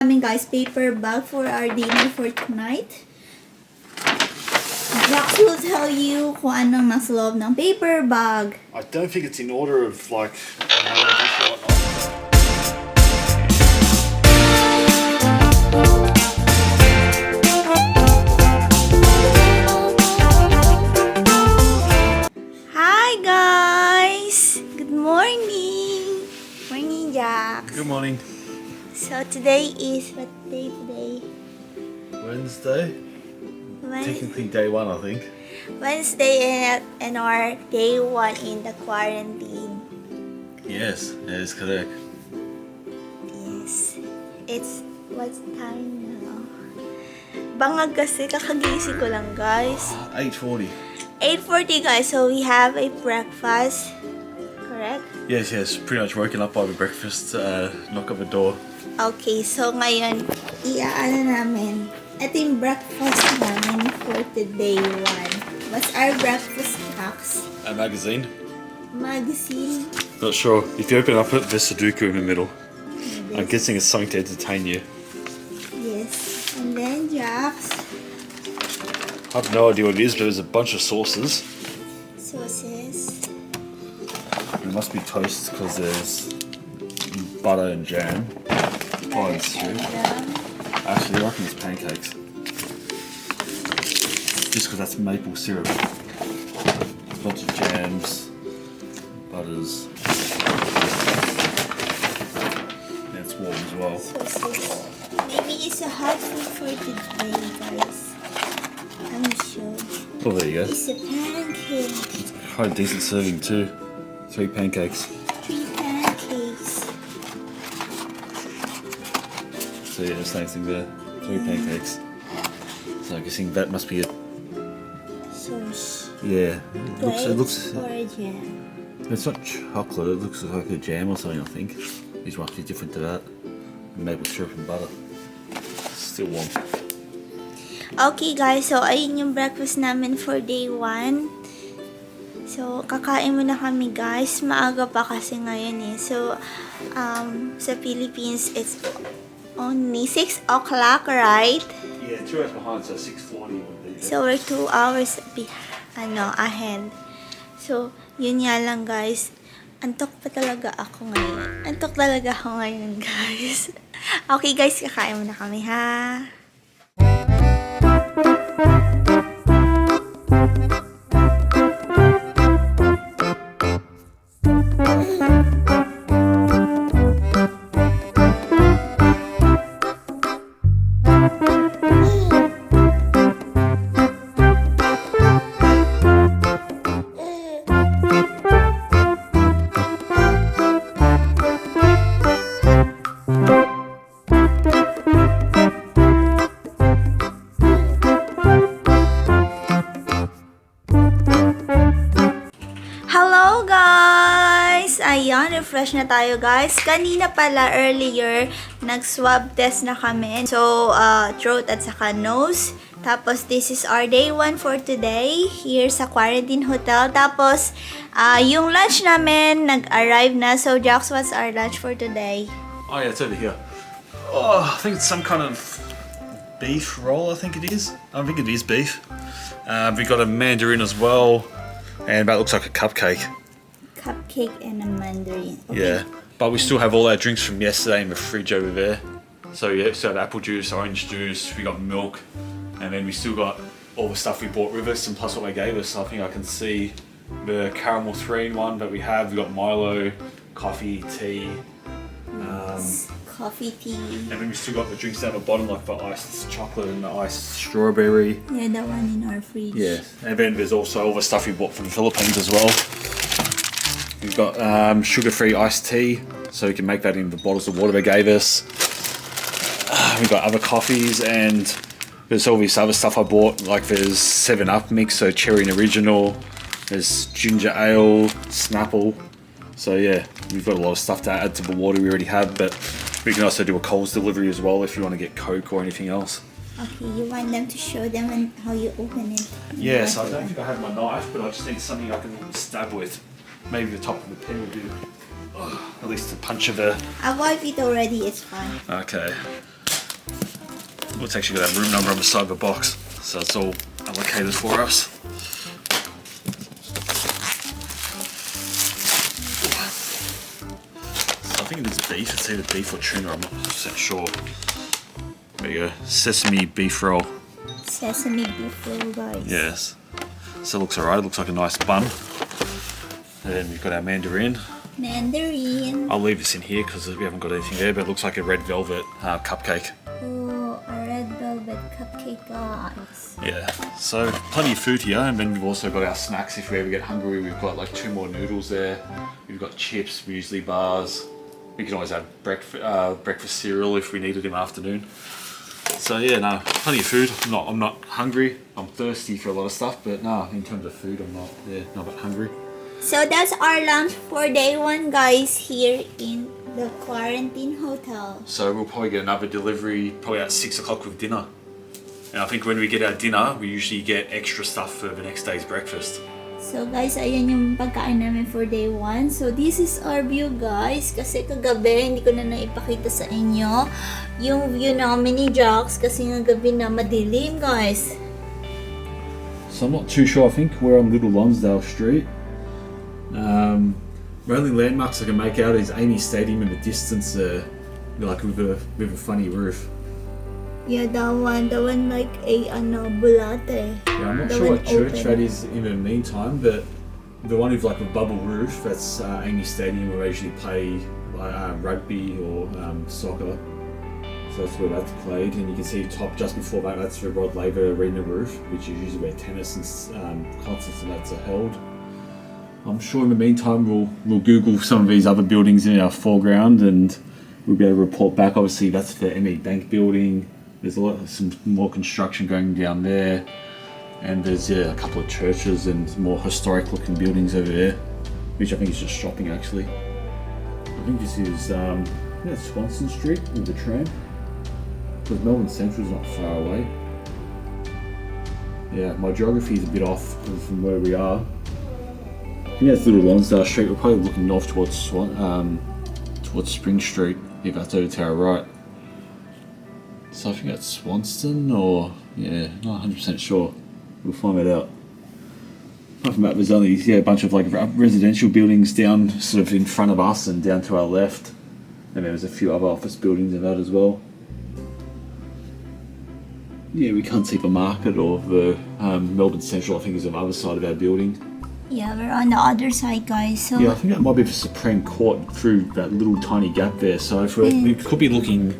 Guys, paper bag for our dinner for tonight. Jax will tell you kung anong nasa loob ng paper bag. I don't think it's in order of like Hi guys! Good morning! Morning, Jax. Good morning. So today is what day today? Wednesday. Technically day one, I think. Wednesday and our day one in the quarantine. Yes, that is correct. Yes. It's what time now? Bangag kasi, kakagising ko lang guys. 8:40. 8:40 guys, so we have a breakfast. Correct? Yes, pretty much woken up by the breakfast, knock on the door. Okay, so ngayon, iaano namin. Ito yung breakfast namin for today one. What's our breakfast, Jax? A magazine. Magazine. Not sure. If you open it up, there's Sudoku in the middle. I'm guessing it's something to entertain you. Yes. And then, Jax. I have no idea what it is, but there's a bunch of sauces. Sauces. It must be toast because there's butter and jam. Oh, it's true. Actually, I reckon it's pancakes. Just because that's maple syrup. A bunch of jams, butters. And it's warm as well. Sauces. Maybe it's a hot food for today, guys. I'm sure. Oh, there you go. It's a pancake. It's quite a decent serving too. 3 pancakes. 3 pancakes. So yeah, same thing there. 3 pancakes. So I'm guessing that must be it. Sauce. Yeah. It looks. Or jam. It's not chocolate. It looks like a jam or something. I think. These must be different to that. Maple syrup and butter. Still warm. Okay guys, so ayun yung breakfast namin for day 1. So kakain muna kami guys. Maaga pa kasi ngayon eh. So sa Philippines it's only 6 o'clock, right? Yeah, 2 hours behind, so 6:40 would be. So we're 2 hours ahead. So yun nga lang guys. Antok pa talaga ako ngayon. Guys. Okay guys, kakain muna kami ha. Hello guys! Ayan, refresh na tayo guys. Kanina pala earlier, nag-swab test na kami. So, throat at saka nose. Tapos, this is our day 1 for today here sa quarantine hotel. Tapos, yung lunch namin, nag-arrive na. So, Jax, what's our lunch for today? Oh yeah, it's over here. Oh, I think it's some kind of beef roll. I think it is. I think it is beef. We got a mandarin as well. And that looks like a cupcake. Cupcake and a mandarin. Okay. Yeah, but we still have all our drinks from yesterday in the fridge over there. So yeah, so apple juice, orange juice, we got milk, and then we still got all the stuff we brought with us and plus what they gave us. I think I can see the caramel 3-in-1 that we have. We got Milo, coffee, tea. Coffee, tea. And then we still got the drinks down the bottom, like the iced chocolate and the iced strawberry. Yeah, that one in our fridge. Yeah, and then there's also all the stuff we bought from the Philippines as well. We've got sugar-free iced tea, so we can make that in the bottles of water they gave us. We've got other coffees, and there's all this other stuff I bought, like there's 7-Up mix, so cherry and original. There's ginger ale, Snapple. So yeah, we've got a lot of stuff to add to the water we already have, but we can also do a Coles delivery as well if you want to get Coke or anything else. Okay, you want them to show them how you open it? Yes, I don't think I have my knife, but I just need something I can stab with. Maybe the top of the pen will do. At least a punch of a... I wiped it already, it's fine. Okay. It's actually got that room number on the side of the box, so it's all allocated for us. So I think it is beef. It's either beef or tuna. I'm not 100% sure. There you go. Sesame beef roll. Sesame beef roll, guys. Yes. So it looks alright. It looks like a nice bun. And then we've got our mandarin. Mandarin. I'll leave this in here because we haven't got anything there, but it looks like a red velvet cupcake. Oh, a red velvet cupcake, guys. Yeah, so plenty of food here, and then we've also got our snacks if we ever get hungry. We've got like 2 more noodles there. We've got chips, muesli bars. We can always add breakfast cereal if we need it in the afternoon. So yeah, no, plenty of food. I'm not hungry. I'm thirsty for a lot of stuff, but no, in terms of food, I'm not that hungry. So that's our lunch for day 1, guys, here in the quarantine hotel. So we'll probably get another delivery probably at 6 o'clock with dinner. And I think when we get our dinner, we usually get extra stuff for the next day's breakfast. So guys, ayan yung pagkain namin for day 1. So this is our view, guys. Kasi kagabi, hindi ko na naipakita sa inyo yung view namin ni Jax kasi nga gabi na madilim, guys. So I'm not too sure. I think we're on Little Lonsdale Street. The only landmarks I can make out is Amy Stadium in the distance, like with a funny roof. Yeah, that one like a bulate. Yeah, I'm not The sure one what church open. that is in the meantime, but the one with like a bubble roof, that's Amy Stadium where they usually play rugby or soccer. So that's where that's played, and you can see top just before that, that's the Rod Laver Arena roof, which is usually where tennis and concerts and that's are held. I'm sure in the meantime we'll Google some of these other buildings in our foreground and we'll be able to report back. Obviously that's the ME Bank building. There's some more construction going down there, and there's a couple of churches and more historic looking buildings over there, which I think is just shopping actually. I think this is Swanston Street with the tram, because Melbourne Central is not far away. Yeah, my geography is a bit off from where we are. I think that's Little Lonsdale Street. We're probably looking north towards Spring Street, if that's over to our right. So I think that's Swanston, or yeah, not 100% sure. We'll find it out. Apart from that, there's only a bunch of like residential buildings down sort of in front of us and down to our left, and there's a few other office buildings in that as well. Yeah, we can't see the market or the Melbourne Central. I think is on the other side of our building. Yeah, we're on the other side, guys. So Yeah, I think that might be the Supreme Court through that little tiny gap there. So if we could be looking.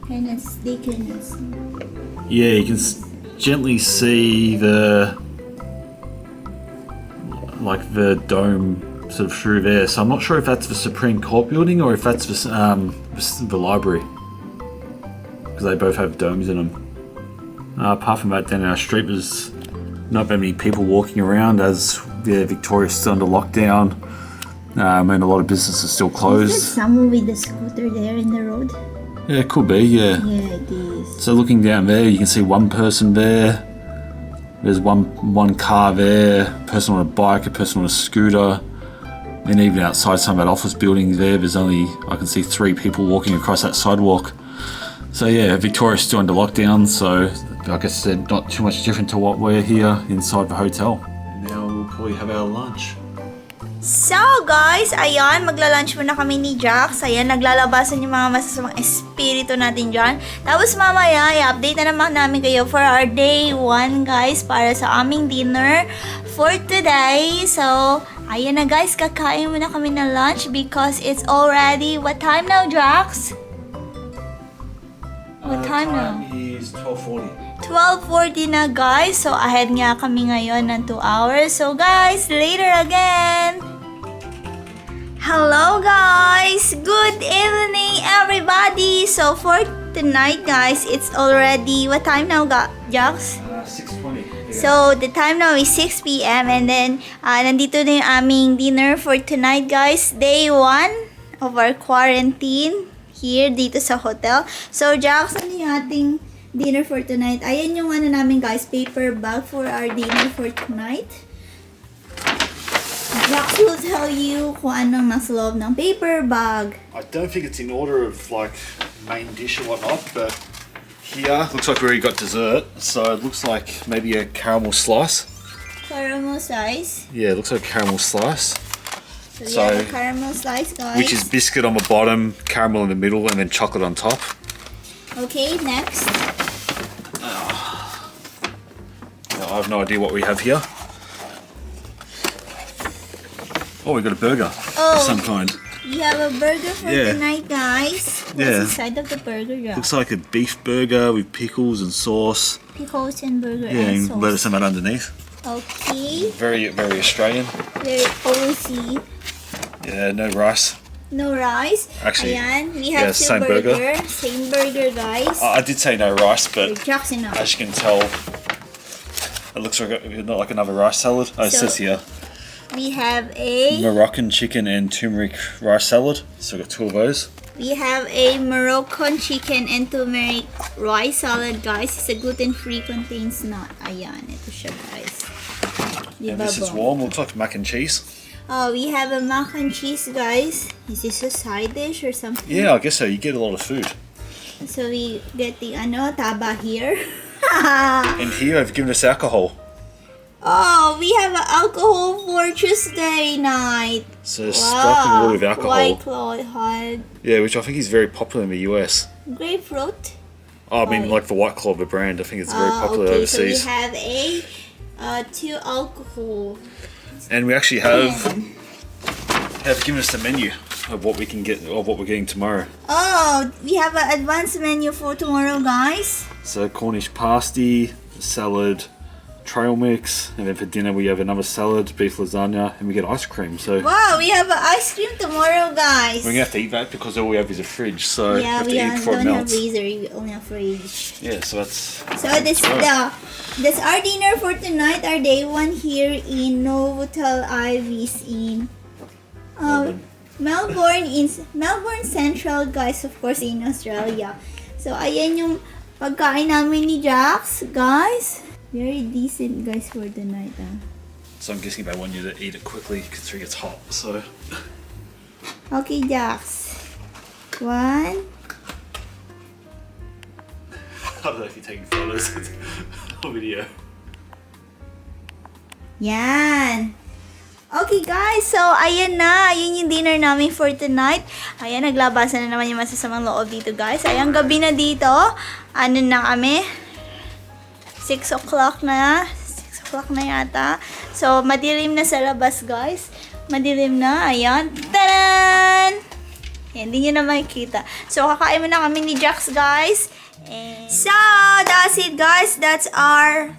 they can see. Yeah, you can gently see the dome sort of through there. So I'm not sure if that's the Supreme Court building or if that's the library, because they both have domes in them. Apart from that, then our street was not very many people walking around as Victoria's still under lockdown, and a lot of businesses are still closed. Is there someone with a scooter there in the road? Yeah, it could be, yeah. Yeah, it is. So looking down there, you can see one person there. There's one car there, a person on a bike, a person on a scooter. And even outside some of that office buildings there, I can see 3 people walking across that sidewalk. So yeah, Victoria's still under lockdown, so like I said, not too much different to what we're here inside the hotel. Now we'll probably have our lunch. So guys, ayan, magla-lunch muna kami ni Jax. Ayan, naglalabasan yung mga masasamang espiritu natin dyan. Tapos mamaya, i-update na naman namin kayo for our day 1, guys, para sa aming dinner for today. So, ayan na guys, kakain muna kami ng lunch because it's already, what time now, Jax? What time now? Is 12:40. 12:40 na guys. So ahead nga kami ngayon ng 2 hours. So guys, later again. Hello guys. Good evening everybody. So for tonight guys, it's already what time now, Jax? 6:20. Yeah. So the time now is 6 p.m. and then nandito na yung aming dinner for tonight guys. Day 1 of our quarantine here dito sa hotel. So Jax, ano yung ating dinner for tonight? Ayan yung ano namin guys, paper bag for our dinner for tonight. Jax will tell you kung anong nasa loob ng paper bag. I don't think it's in order of like main dish or whatnot, but Here, looks like we already got dessert. So it looks like maybe a caramel slice. Caramel slice. Yeah, it looks like a caramel slice. So we have a caramel slice, guys. Which is biscuit on the bottom, caramel in the middle, and then chocolate on top. Okay, next. I have no idea what we have here. Oh, we got a burger of some kind. We have a burger for tonight, guys. What's inside of the burger? Looks like a beef burger with pickles and sauce. Pickles and burger Yeah, and and sauce. lettuce and that underneath. Okay. Very, very Australian. Very cozy. Yeah, no rice. No rice. Actually, Ayan, we have two same burger. Same burger, guys. I did say no rice, but Jackson now. as you can tell, it looks like not like another rice salad. Oh, it says here. We have a Moroccan chicken and turmeric rice salad. So we've got two of those. We have a Moroccan chicken and turmeric rice salad, guys. It's a gluten-free, contains nut. Ayan, ito siya, guys. And this is warm. Looks like mac and cheese. Oh, we have a mac and cheese, guys. Is this a side dish or something? Yeah, I guess so. You get a lot of food. So we get the taba here. And here they've given us alcohol. Oh, we have alcohol for Tuesday night. So sparkling water with alcohol. White Claw, Yeah, which I think is very popular in the US. grapefruit. Oh, I mean, like the White Claw, the brand. I think it's very popular okay, overseas. So we have a 2 alcohol. And we actually have given us the menu of what we can get, of what we're getting tomorrow. Oh, we have an advanced menu for tomorrow, guys. So Cornish pasty, salad, trail mix, and then for dinner we have another salad, beef lasagna, and we get ice cream. So wow, we have an ice cream tomorrow, guys. we're gonna have to eat that because all we have is a fridge. So yeah, we have to eat before it don't have melts. freezer, we only have fridge. Yeah, so that's. So that's our dinner for tonight, our day 1 here in Novotel Ibis in Melbourne Central, guys, of course, in Australia. So ayan yung pagkain namin ni Jax, guys. Very decent, guys, for the night. So I'm guessing they want you to eat it quickly considering it's hot. So. Okay, Jax. 1. I don't know if you're taking photos or video. Yan. Okay, guys. So, ayan na. Ayan yung dinner namin for tonight. Ayan, naglabasan na naman yung masasamang loob dito, guys. Ayan, gabi na dito. Ano na kami? 6 o'clock na. 6 o'clock na yata. So, madilim na sa labas, guys. Madilim na. Ayan. Taran! Hindi nyo na makikita. So, kakain mo na kami ni Jax, guys. And so, that's it, guys. That's our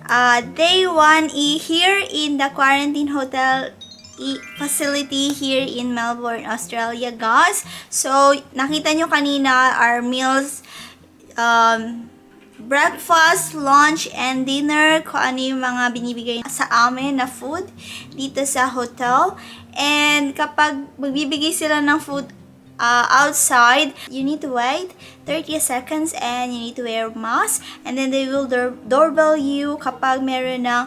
day 1 here in the quarantine hotel facility here in Melbourne, Australia, guys. So, nakita nyo kanina our meals, breakfast, lunch, and dinner, kung ano yung mga binibigay sa amin na food dito sa hotel. And kapag magbibigay sila ng food outside, you need to wait 30 seconds and you need to wear mask, and then they will doorbell you kapag meron ng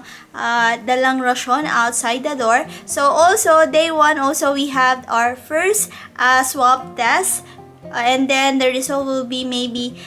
dalang rasyon outside the door. So also day 1 also we have our first swab test, and then the result will be maybe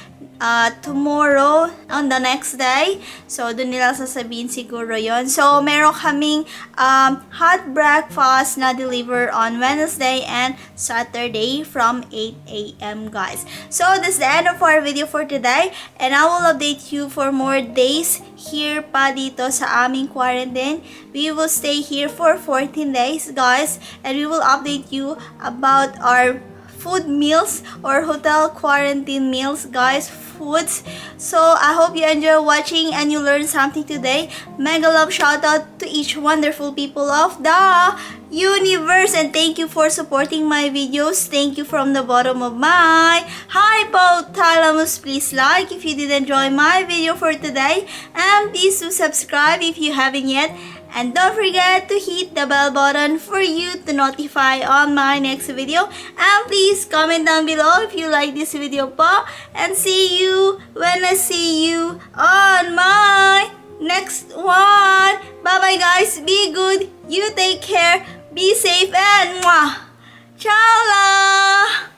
tomorrow on the next day. So, dun nila sasabihin siguro yon. So, meron kaming hot breakfast na deliver on Wednesday and Saturday from 8 a.m. guys. So, that's the end of our video for today. And I will update you for more days here pa dito sa aming quarantine. We will stay here for 14 days, guys. And we will update you about our food meals or hotel quarantine meals, guys, foods. So I hope you enjoy watching and you learned something today. Mega love shout out to each wonderful people of the universe, and thank you for supporting my videos. Thank you from the bottom of my hypothalamus. Please like if you did enjoy my video for today, and please do subscribe if you haven't yet. And don't forget to hit the bell button for you to notify on my next video. And please comment down below if you like this video po. And see you when I see you on my next one. Bye bye guys. Be good. You take care. Be safe and mwah. Ciao la.